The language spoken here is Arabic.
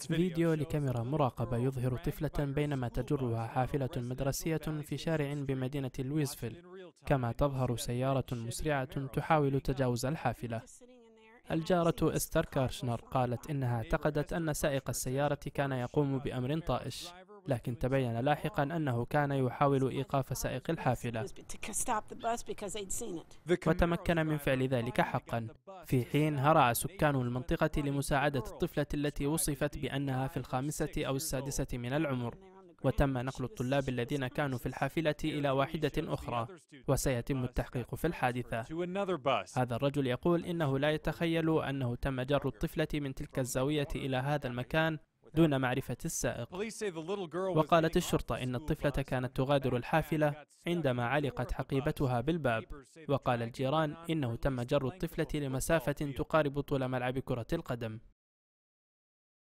فيديو لكاميرا مراقبة يظهر طفلة بينما تجرها حافلة مدرسية في شارع بمدينة لويسفيل، كما تظهر سيارة مسرعة تحاول تجاوز الحافلة. الجارة إستر كارشنر قالت إنها اعتقدت أن سائق السيارة كان يقوم بأمر طائش، لكن تبين لاحقا أنه كان يحاول إيقاف سائق الحافلة، وتمكن من فعل ذلك حقا، في حين هرع سكان المنطقة لمساعدة الطفلة التي وصفت بأنها في الخامسة أو السادسة من العمر. وتم نقل الطلاب الذين كانوا في الحافلة إلى واحدة أخرى، وسيتم التحقيق في الحادثة. هذا الرجل يقول إنه لا يتخيل أنه تم جر الطفلة من تلك الزاوية إلى هذا المكان دون معرفة السائق. وقالت الشرطة إن الطفلة كانت تغادر الحافلة عندما علقت حقيبتها بالباب. وقال الجيران إنه تم جر الطفلة لمسافة تقارب طول ملعب كرة القدم.